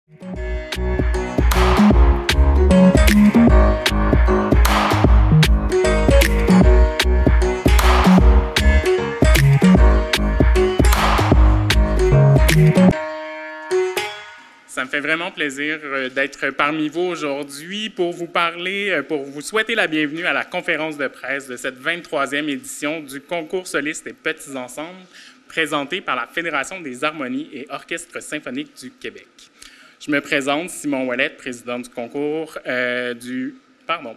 Ça me fait vraiment plaisir d'être parmi vous aujourd'hui pour vous parler, pour vous souhaiter la bienvenue à la conférence de presse de cette 23e édition du concours solistes et petits ensembles présenté par la Fédération des harmonies et orchestres symphoniques du Québec. Je me présente, Simon Ouellet, président du concours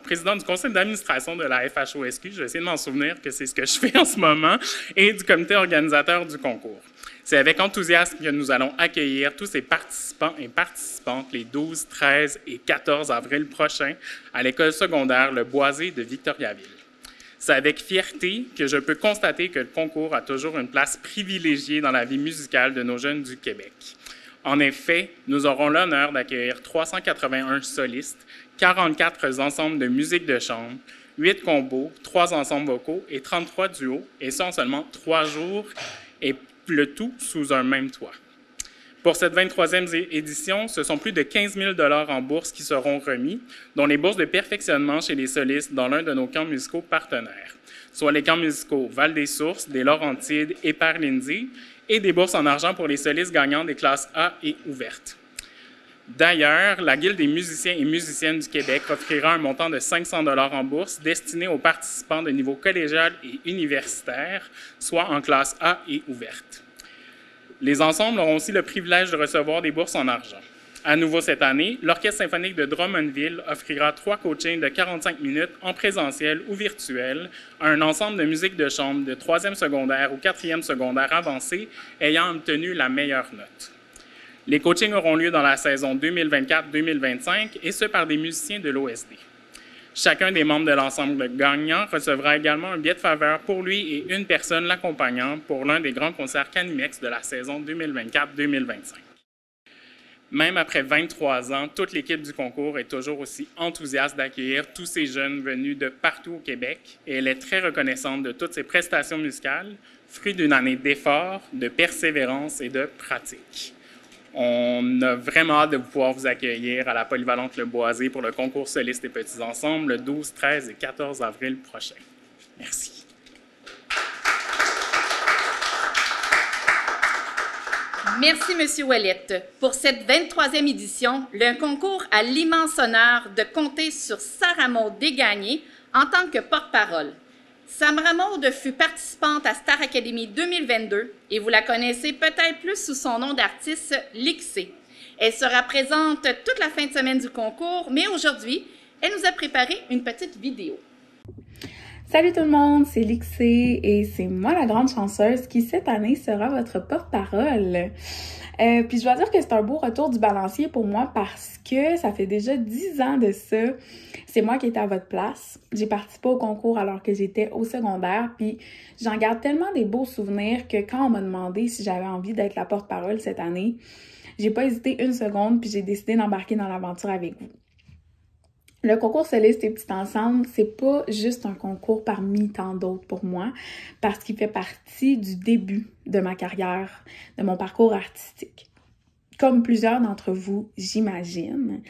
président du conseil d'administration de la FHOSQ, je vais essayer de m'en souvenir que c'est ce que je fais en ce moment, et du comité organisateur du concours. C'est avec enthousiasme que nous allons accueillir tous ces participants et participantes les 12, 13 et 14 avril prochains à l'école secondaire Le Boisé de Victoriaville. C'est avec fierté que je peux constater que le concours a toujours une place privilégiée dans la vie musicale de nos jeunes du Québec. En effet, nous aurons l'honneur d'accueillir 381 solistes, 44 ensembles de musique de chambre, 8 combos, 3 ensembles vocaux et 33 duos, et ça en seulement 3 jours, et le tout sous un même toit. Pour cette 23e édition, ce sont plus de 15 000 $ en bourses qui seront remis, dont les bourses de perfectionnement chez les solistes dans l'un de nos camps musicaux partenaires, soit les camps musicaux Val-des-Sources, des Laurentides et Père-Lindsay, et des bourses en argent pour les solistes gagnants des classes A et ouvertes. D'ailleurs, la Guilde des musiciens et musiciennes du Québec offrira un montant de 500 $ en bourse destiné aux participants de niveau collégial et universitaire, soit en classe A et ouverte. Les ensembles auront aussi le privilège de recevoir des bourses en argent. À nouveau cette année, l'Orchestre symphonique de Drummondville offrira 3 coachings de 45 minutes en présentiel ou virtuel à un ensemble de musique de chambre de 3e secondaire ou 4e secondaire avancé ayant obtenu la meilleure note. Les coachings auront lieu dans la saison 2024-2025 et ce par des musiciens de l'OSD. Chacun des membres de l'ensemble gagnant recevra également un billet de faveur pour lui et une personne l'accompagnant pour l'un des grands concerts Canimex de la saison 2024-2025. Même après 23 ans, toute l'équipe du concours est toujours aussi enthousiaste d'accueillir tous ces jeunes venus de partout au Québec et elle est très reconnaissante de toutes ces prestations musicales, fruit d'une année d'efforts, de persévérance et de pratique. On a vraiment hâte de pouvoir vous accueillir à la Polyvalente Le Boisé pour le concours solistes et petits ensembles le 12, 13 et 14 avril prochain. Merci. Merci, M. Ouellet. Pour cette 23e édition, le concours a l'immense honneur de compter sur Sarah Maud Desgagnés en tant que porte-parole. Sarah Maud fut participante à Star Academy 2022 et vous la connaissez peut-être plus sous son nom d'artiste Lixé. Elle sera présente toute la fin de semaine du concours, mais aujourd'hui, elle nous a préparé une petite vidéo. Salut tout le monde, c'est Lixé et c'est moi la grande chanceuse qui cette année sera votre porte-parole. Puis je dois dire que c'est un beau retour du balancier pour moi parce que ça fait déjà 10 ans de ça. C'est moi qui étais à votre place. J'ai participé au concours alors que j'étais au secondaire, puis j'en garde tellement des beaux souvenirs que quand on m'a demandé si j'avais envie d'être la porte-parole cette année, j'ai pas hésité une seconde puis j'ai décidé d'embarquer dans l'aventure avec vous. Le concours soliste et petits ensembles, c'est pas juste un concours parmi tant d'autres pour moi, parce qu'il fait partie du début de ma carrière, de mon parcours artistique. Comme plusieurs d'entre vous, j'imagine.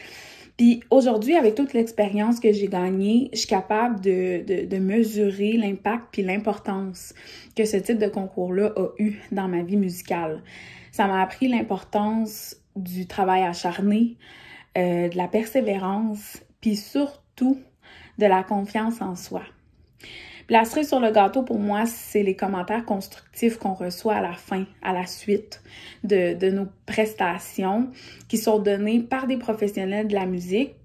Puis aujourd'hui, avec toute l'expérience que j'ai gagnée, je suis capable de mesurer l'impact puis l'importance que ce type de concours-là a eu dans ma vie musicale. Ça m'a appris l'importance du travail acharné, de la persévérance, puis surtout de la confiance en soi. Puis la cerise sur le gâteau pour moi, c'est les commentaires constructifs qu'on reçoit à la fin, à la suite de nos prestations qui sont données par des professionnels de la musique.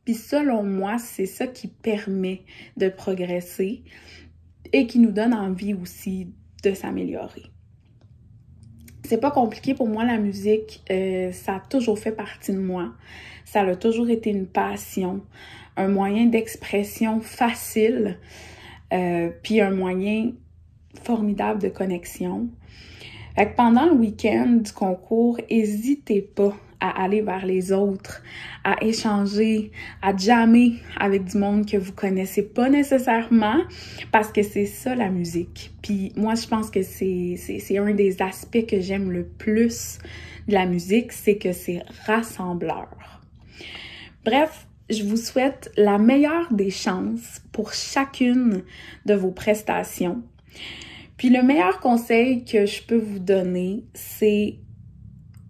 Puis selon moi, c'est ça qui permet de progresser et qui nous donne envie aussi de s'améliorer. C'est pas compliqué pour moi la musique, ça a toujours fait partie de moi. Ça a toujours été une passion, un moyen d'expression facile, puis un moyen formidable de connexion. Fait que pendant le week-end du concours, n'hésitez pas à aller vers les autres, à échanger, à jammer avec du monde que vous connaissez pas nécessairement, parce que c'est ça la musique. Puis moi, je pense que c'est un des aspects que j'aime le plus de la musique, c'est que c'est rassembleur. Bref, je vous souhaite la meilleure des chances pour chacune de vos prestations. Puis le meilleur conseil que je peux vous donner, c'est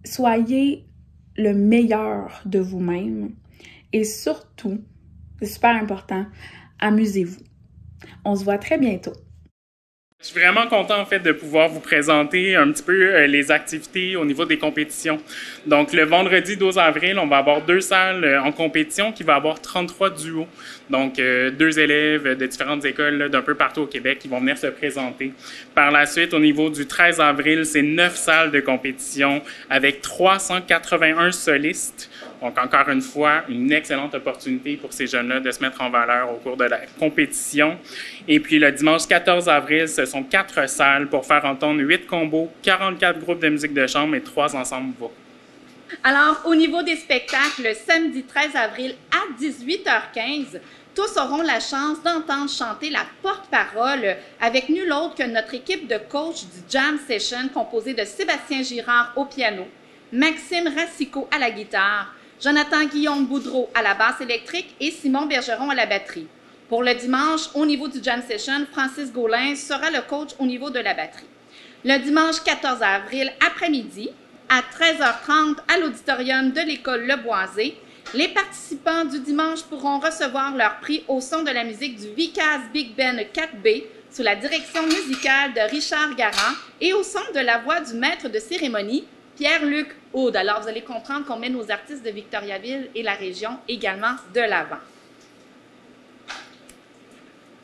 soyez le meilleur de vous-même et surtout, c'est super important, amusez-vous. On se voit très bientôt. Je suis vraiment content, en fait, de pouvoir vous présenter un petit peu les activités au niveau des compétitions. Donc, le vendredi 12 avril, on va avoir 2 salles en compétition qui va avoir 33 duos. Donc, 2 élèves de différentes écoles d'un peu partout au Québec qui vont venir se présenter. Par la suite, au niveau du 13 avril, c'est 9 salles de compétition avec 381 solistes. Donc, encore une fois, une excellente opportunité pour ces jeunes-là de se mettre en valeur au cours de la compétition. Et puis, le dimanche 14 avril, ce sont 4 salles pour faire entendre 8 combos, 44 groupes de musique de chambre et 3 ensembles vocaux. Alors, au niveau des spectacles, le samedi 13 avril à 18h15, tous auront la chance d'entendre chanter la porte-parole avec nul autre que notre équipe de coach du Jam Session composée de Sébastien Girard au piano, Maxime Racicot à la guitare, Jonathan Guillaume Boudreau à la basse électrique et Simon Bergeron à la batterie. Pour le dimanche, au niveau du Jam Session, Francis Gaulin sera le coach au niveau de la batterie. Le dimanche 14 avril après-midi, à 13h30 à l'auditorium de l'école Le Boisé, les participants du dimanche pourront recevoir leur prix au son de la musique du Vicaz Big Band 4B sous la direction musicale de Richard Garand et au son de la voix du maître de cérémonie, Pierre-Luc Aude. Alors, vous allez comprendre qu'on met nos artistes de Victoriaville et la région également de l'avant.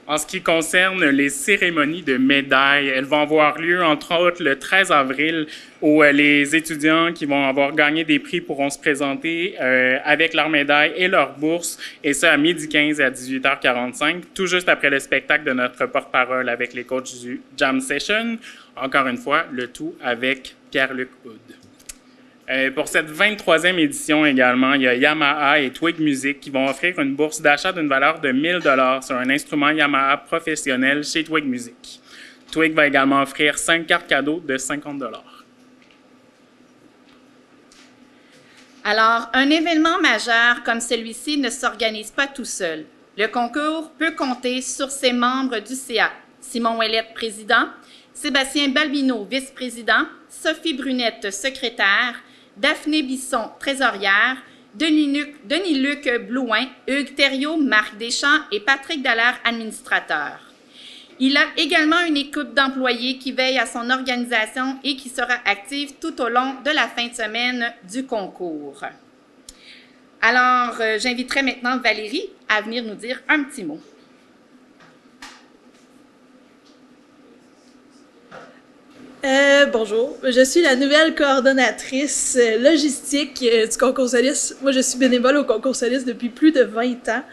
En ce qui concerne les cérémonies de médailles, elles vont avoir lieu, entre autres, le 13 avril, où les étudiants qui vont avoir gagné des prix pourront se présenter avec leurs médailles et leurs bourses, et ça à 12h15 et à 18h45, tout juste après le spectacle de notre porte-parole avec les coachs du Jam Session. Encore une fois, le tout avec Pierre-Luc Aude. Pour cette 23e édition également, il y a Yamaha et Twig Music qui vont offrir une bourse d'achat d'une valeur de 1 000 sur un instrument Yamaha professionnel chez Twig Music. Twig va également offrir 5 cartes cadeaux de 50 $. Alors, un événement majeur comme celui-ci ne s'organise pas tout seul. Le concours peut compter sur ses membres du CA. Simon Ouellette, président, Sébastien Balbino, vice-président, Sophie Brunette, secrétaire, Daphné Bisson, trésorière, Denis-Luc Blouin, Hugues Thériault, Marc Deschamps et Patrick Dallaire, administrateur. Il a également une équipe d'employés qui veille à son organisation et qui sera active tout au long de la fin de semaine du concours. Alors, j'inviterai maintenant Valérie à venir nous dire un petit mot. Bonjour, je suis la nouvelle coordonnatrice logistique du concours Solis. Moi, je suis bénévole au concours Solis depuis plus de 20 ans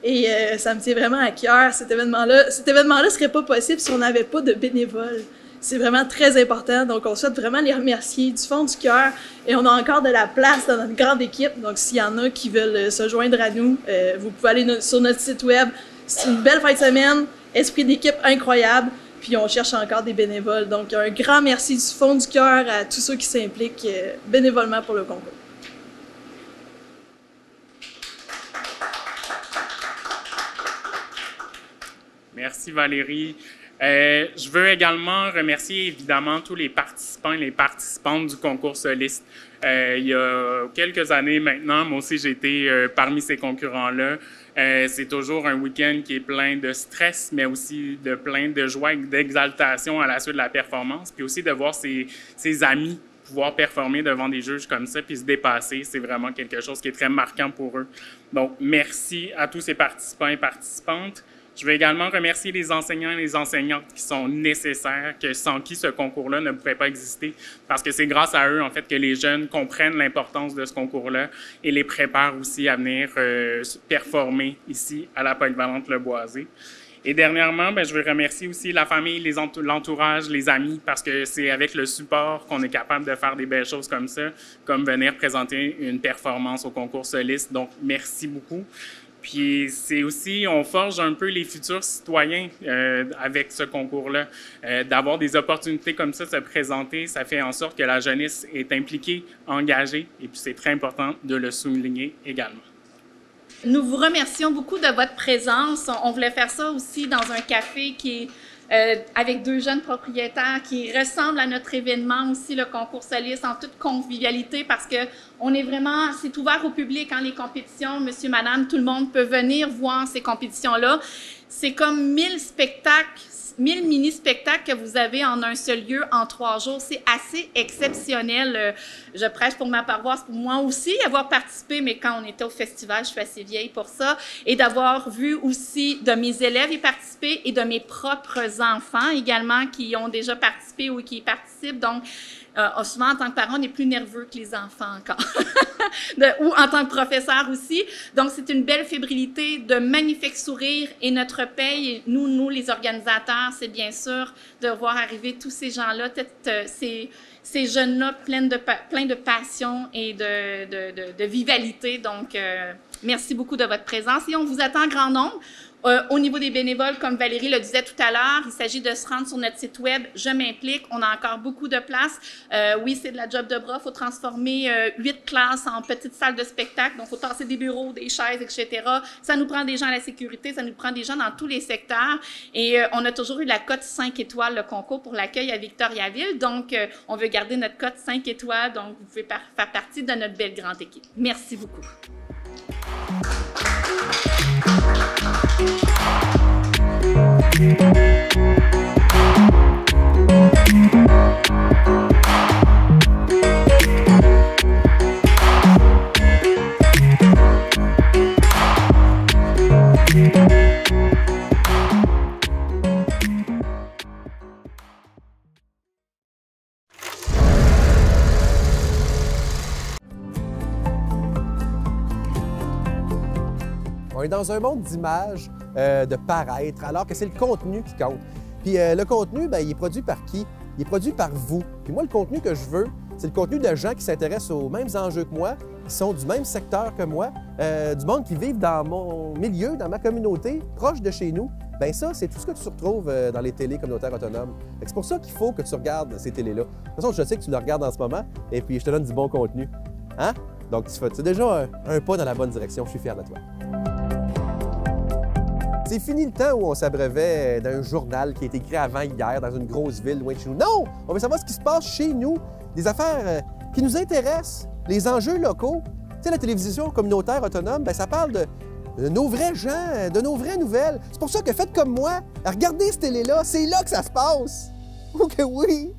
et ça me tient vraiment à cœur. Cet événement-là ne serait pas possible si on n'avait pas de bénévoles. C'est vraiment très important, donc on souhaite vraiment les remercier du fond du cœur et on a encore de la place dans notre grande équipe. Donc, s'il y en a qui veulent se joindre à nous, vous pouvez aller sur notre site web. C'est une belle fin de semaine, esprit d'équipe incroyable. Puis on cherche encore des bénévoles. Donc, un grand merci du fond du cœur à tous ceux qui s'impliquent bénévolement pour le concours. Merci Valérie. Je veux également remercier évidemment tous les participants et les participantes du concours soliste. Il y a quelques années maintenant, moi aussi j'ai été parmi ces concurrents-là. C'est toujours un week-end qui est plein de stress, mais aussi de plein de joie et d'exaltation à la suite de la performance. Puis aussi de voir ses amis pouvoir performer devant des juges comme ça puis se dépasser, c'est vraiment quelque chose qui est très marquant pour eux. Donc, merci à tous ces participants et participantes. Je veux également remercier les enseignants et les enseignantes qui sont nécessaires, sans qui ce concours-là ne pourrait pas exister, parce que c'est grâce à eux, en fait, que les jeunes comprennent l'importance de ce concours-là et les préparent aussi à venir performer ici à la Polyvalente Le Boisé. Et dernièrement, je veux remercier aussi la famille, l'entourage, les amis, parce que c'est avec le support qu'on est capable de faire des belles choses comme ça, comme venir présenter une performance au concours soliste. Donc, merci beaucoup. Puis c'est aussi, on forge un peu les futurs citoyens avec ce concours-là. D'avoir des opportunités comme ça se présenter, ça fait en sorte que la jeunesse est impliquée, engagée, et puis c'est très important de le souligner également. Nous vous remercions beaucoup de votre présence. On voulait faire ça aussi dans un café qui est avec 2 jeunes propriétaires qui ressemblent à notre événement aussi, le concours Solis, en toute convivialité, parce que on est vraiment, c'est ouvert au public, hein, les compétitions, monsieur, madame, tout le monde peut venir voir ces compétitions-là. C'est comme 1000 spectacles, 1000 mini-spectacles que vous avez en un seul lieu en 3 jours. C'est assez exceptionnel. Je prêche pour ma paroisse, pour moi aussi, avoir participé, mais quand on était au festival, je suis assez vieille pour ça, et d'avoir vu aussi de mes élèves y participer et de mes propres enfants également qui ont déjà participé ou qui y participent. Donc, souvent, en tant que parent, on est plus nerveux que les enfants encore, ou en tant que professeur aussi. Donc, c'est une belle fébrilité, de magnifiques sourires et notre paye, nous les organisateurs, c'est bien sûr de voir arriver tous ces gens-là, ces jeunes-là pleins de passion et de vivalité. Donc, merci beaucoup de votre présence et on vous attend en grand nombre. Au niveau des bénévoles, comme Valérie le disait tout à l'heure, il s'agit de se rendre sur notre site web « Je m'implique ». On a encore beaucoup de place. Oui, c'est de la job de bras. Il faut transformer 8 classes en petites salles de spectacle. Donc, il faut tasser des bureaux, des chaises, etc. Ça nous prend des gens à la sécurité. Ça nous prend des gens dans tous les secteurs. Et on a toujours eu la cote 5 étoiles, le concours pour l'accueil à Victoriaville. Donc, on veut garder notre cote 5 étoiles. Donc, vous pouvez faire partie de notre belle grande équipe. Merci beaucoup. On est dans un monde d'images, de paraître, alors que c'est le contenu qui compte. Puis le contenu, bien, il est produit par qui? Il est produit par vous. Puis moi, le contenu que je veux, c'est le contenu de gens qui s'intéressent aux mêmes enjeux que moi, qui sont du même secteur que moi, du monde qui vivent dans mon milieu, dans ma communauté, proche de chez nous. Bien ça, c'est tout ce que tu retrouves dans les télés communautaires autonomes. C'est pour ça qu'il faut que tu regardes ces télés-là. De toute façon, je sais que tu le regardes en ce moment, et puis je te donne du bon contenu. Hein? Donc, c'est déjà un pas dans la bonne direction. Je suis fier de toi. C'est fini le temps où on s'abreuvait d'un journal qui a été écrit avant hier dans une grosse ville loin de chez nous. Non! On veut savoir ce qui se passe chez nous, des affaires qui nous intéressent, les enjeux locaux. Tu sais, la télévision communautaire autonome, bien, ça parle de nos vrais gens, de nos vraies nouvelles. C'est pour ça que faites comme moi, regardez cette télé-là, c'est là que ça se passe. Oh que oui!